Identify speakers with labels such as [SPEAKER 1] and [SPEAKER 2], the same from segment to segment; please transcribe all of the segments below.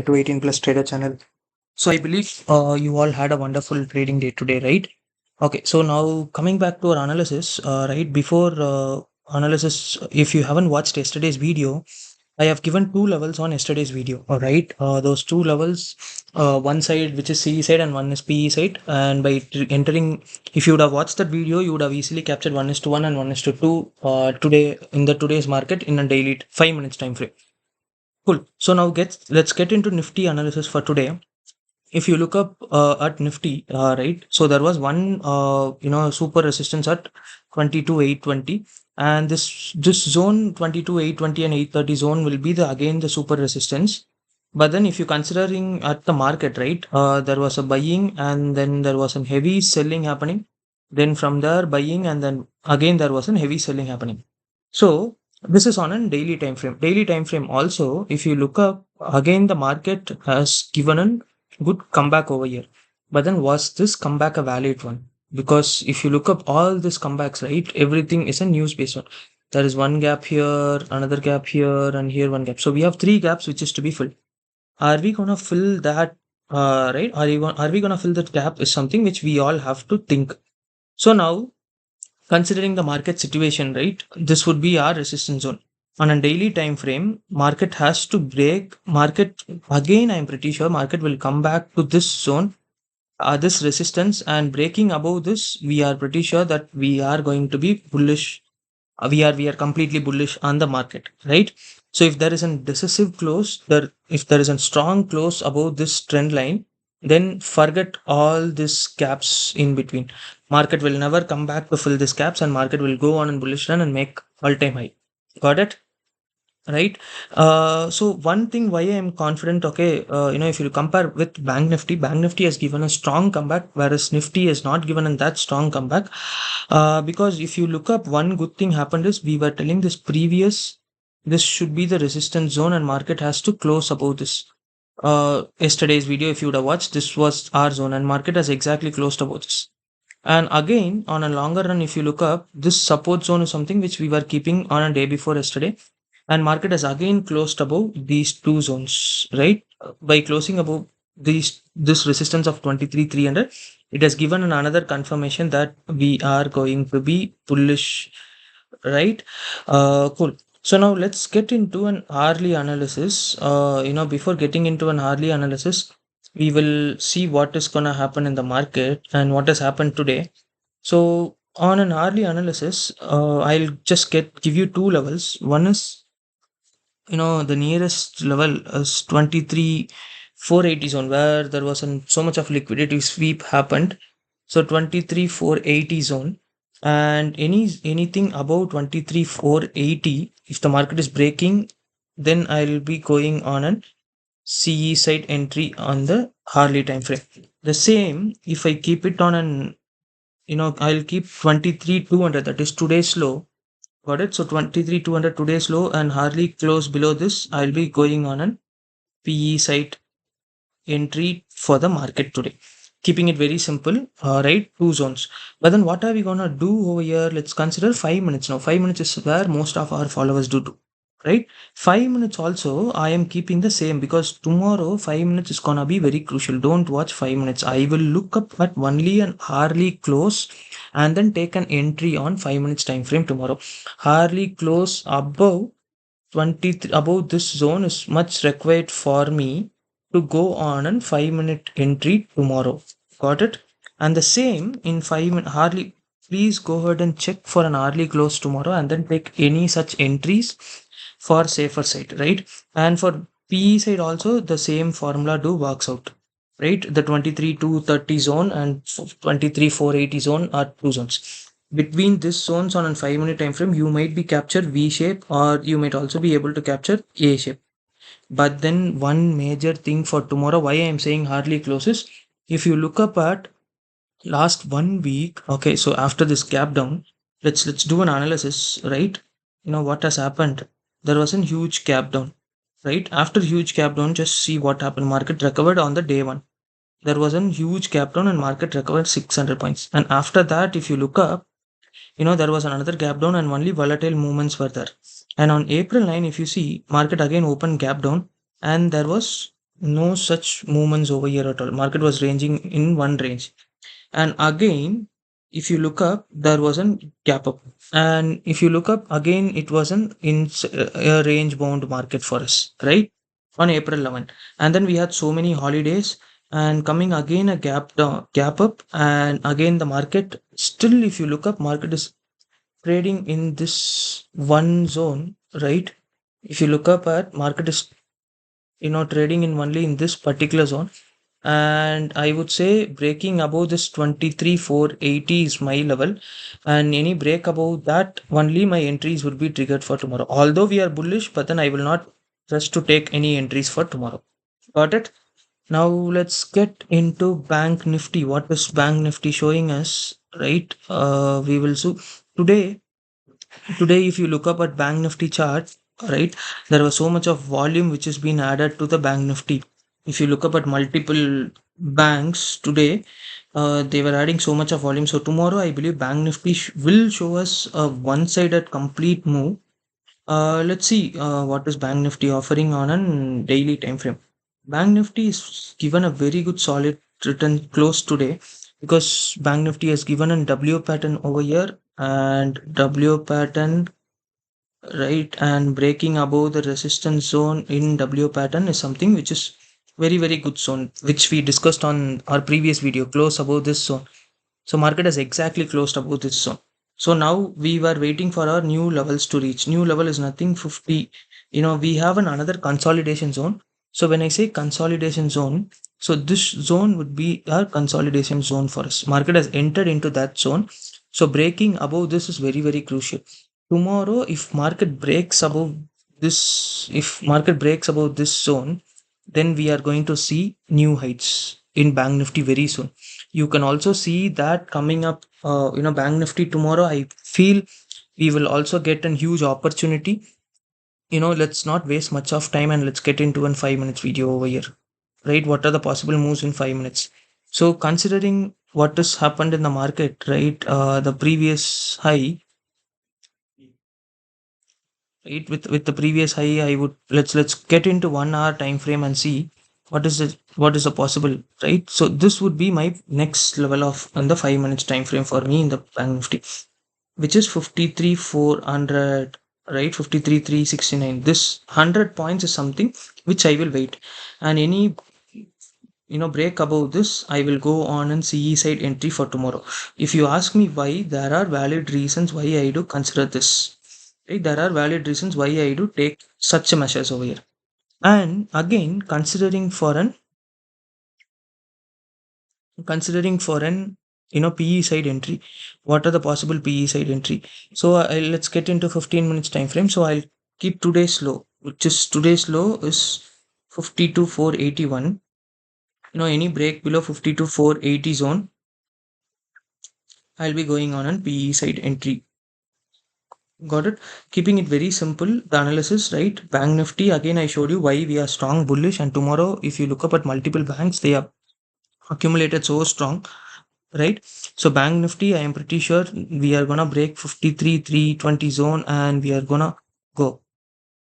[SPEAKER 1] back to 18 Plus Trader channel. So I believe you all had a wonderful trading day today, right? Okay, so now coming back to our analysis, right? Before analysis, if you haven't watched yesterday's video, I have given two levels on yesterday's video. All right, those two levels, one side which is CE side and one is PE side. And by entering, if you would have watched that video, you would have easily captured 1:1 and 1:2 today in the today's market in a daily 5 minutes time frame. Cool. So now let's get into Nifty analysis for today. If you look up at Nifty, right? So there was one super resistance at 22,820, and this zone 22,820 and 830 zone will be again the super resistance. But then if you considering at the market, right, there was a buying and then there was a heavy selling happening. Then from there buying and then again there was a heavy selling happening. So this is on a daily time frame. Daily time frame also, if you look up again, the market has given a good comeback over here. But then was this comeback a valid one? Because if you look up all these comebacks, right, everything is a news based one. There is one gap here, another gap here, and here one gap. So we have three gaps which is to be filled. Are we gonna fill that? Right? Are we gonna fill that gap? Is something which we all have to think. So now, considering the market situation, right, this would be our resistance zone. On a daily time frame, market has to break. Market again, I'm pretty sure market will come back to this zone, this resistance, and breaking above this, we are pretty sure that we are going to be bullish. We are completely bullish on the market, right? So if there is a decisive close, if there is a strong close above this trend line, then forget all these gaps in between. Market will never come back to fill these gaps, and market will go on in bullish run and make all-time high. Got it? Right. So one thing why I am confident, okay, if you compare with Bank Nifty has given a strong comeback, whereas Nifty has not given a that strong comeback. Because if you look up, one good thing happened is we were telling this should be the resistance zone and market has to close above this. Yesterday's video, if you would have watched, this was our zone and market has exactly closed above this. And again, on a longer run, if you look up, this support zone is something which we were keeping on a day before yesterday. And market has again closed above these two zones, right? By closing above this resistance of 23,300, it has given another confirmation that we are going to be bullish, right? Cool. So now let's get into an hourly analysis. Before getting into an hourly analysis, we will see what is gonna happen in the market and what has happened today. So on an hourly analysis, I'll just give you two levels. One is, the nearest level is 23,480 zone, where there wasn't so much of liquidity sweep happened. So 23,480 zone, and anything above 23,480, if the market is breaking, then I'll be going on an CE side entry on the hourly time frame. The same, if I keep it on an, I'll keep 23,200, that is today's low. Got it? So 23,200 today's low and hardly close below this. I'll be going on an PE side entry for the market today. Keeping it very simple, right? Two zones. But then what are we gonna do over here? Let's consider 5 minutes now. 5 minutes is where most of our followers do, right? 5 minutes also, I am keeping the same because tomorrow 5 minutes is gonna be very crucial. Don't watch 5 minutes. I will look up at only an hourly close and then take an entry on 5 minutes time frame tomorrow. Hourly close above 23 above this zone is much required for me to go on a 5 minute entry tomorrow. Got it? And the same in 5 minute hourly. Please go ahead and check for an hourly close tomorrow and then take any such entries for safer side, right? And for PE side also the same formula works out, right? The 23,230 zone and 23,480 zone are two zones. Between this zones on a 5 minute time frame, you might be captured V shape or you might also be able to capture A shape. But then one major thing for tomorrow, why I am saying hardly closes, if you look up at last 1 week, okay, so after this gap down, let's do an analysis, right? What has happened. There was a huge gap down, right? After huge gap down, just see what happened. Market recovered on the day one. There was a huge gap down and market recovered 600 points. And after that, if you look up, there was another gap down and only volatile movements were there. And on April 9, if you see, market again opened gap down and there was no such movements over here at all. Market was ranging in one range. And again, if you look up, there was a gap up. And if you look up again, it was a range bound market for us, right? On April 11. And then we had so many holidays and coming again a gap up. And again, the market still, if you look up, market is trading in this one zone, right? If you look up at market is, trading in only in this particular zone, and I would say breaking above this 23,480 is my level, and any break above that only my entries would be triggered for tomorrow. Although we are bullish, but then I will not rush to take any entries for tomorrow. Got it? Now let's get into Bank Nifty. What is Bank Nifty showing us? Right? We will so today today if you look up at Bank Nifty chart, right, there was so much of volume which has been added to the Bank Nifty. If you look up at multiple banks today, they were adding so much of volume. So tomorrow I believe Bank Nifty will show us a one-sided complete move. Let's see what is Bank Nifty offering on a daily time frame. Bank Nifty is given a very good solid return close today because Bank Nifty has given a W pattern over here and W pattern, right, and breaking above the resistance zone in W pattern is something which is very good zone, which we discussed on our previous video, close above this zone. So market has exactly closed above this zone. So now we were waiting for our new levels to reach. New level is nothing 50. We have another consolidation zone. So when I say consolidation zone, so this zone would be our consolidation zone for us. Market has entered into that zone. So breaking above this is very crucial. Tomorrow, if market breaks above this zone, then we are going to see new heights in Bank Nifty very soon. You can also see that coming up, Bank Nifty tomorrow, I feel we will also get a huge opportunity. Let's not waste much of time and let's get into a 5 minutes video over here, right? What are the possible moves in 5 minutes? So considering what has happened in the market, right? The previous high, right? With the previous high, I would let's get into 1 hour time frame and see what is the possible, right? So this would be my next level of on the 5 minutes time frame for me in the Bank Nifty, which is 53,400, right? 53,369. This 100 points is something which I will wait, and any break above this, I will go on and CE side entry for tomorrow. If you ask me why, there are valid reasons why I do consider this. Right? There are valid reasons why I do take such a measures over here. And again, considering for an PE side entry, what are the possible PE side entry? So let's get into 15 minutes time frame. So I'll keep today's low, which is today's low is 52,481. Any break below 52,480 zone, I'll be going on an PE side entry. Got it? Keeping it very simple, the analysis, right? Bank Nifty, again, I showed you why we are strong bullish. And tomorrow, if you look up at multiple banks, they are accumulated so strong, right? So Bank Nifty, I am pretty sure we are gonna break 53,320 zone and we are gonna go.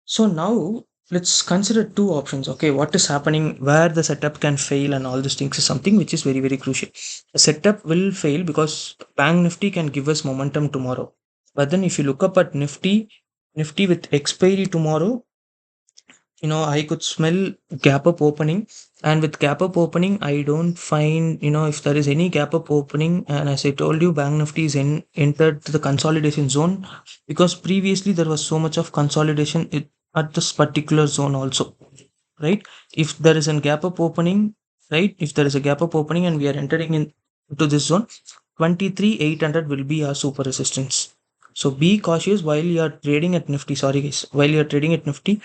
[SPEAKER 1] So now let's consider two options. Okay, what is happening where the setup can fail and all these things is something which is very crucial. The setup will fail because Bank Nifty can give us momentum tomorrow. But then if you look up at Nifty with expiry tomorrow, I could smell gap up opening, and with gap up opening I don't find, if there is any gap up opening. And as I told you, Bank Nifty is entered the consolidation zone because previously there was so much of consolidation at this particular zone also, right? If there is a gap up opening, right, if there is a gap up opening and we are entering into this zone, 23,800 will be our super resistance. So be cautious while you are trading at Nifty. Sorry guys, while you are trading at Nifty,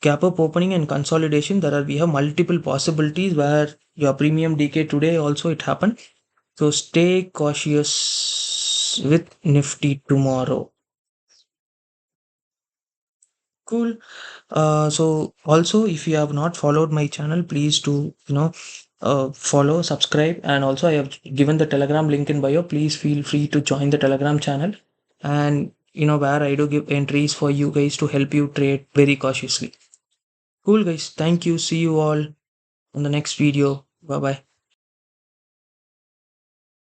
[SPEAKER 1] gap up opening and consolidation, we have multiple possibilities where your premium decay today also it happened. So stay cautious with Nifty tomorrow. Cool. So also, if you have not followed my channel, please do follow, subscribe, and also I have given the Telegram link in bio. Please feel free to join the Telegram channel, and where I do give entries for you guys to help you trade very cautiously. Cool, guys. Thank you. See you all. in the next video. Bye bye.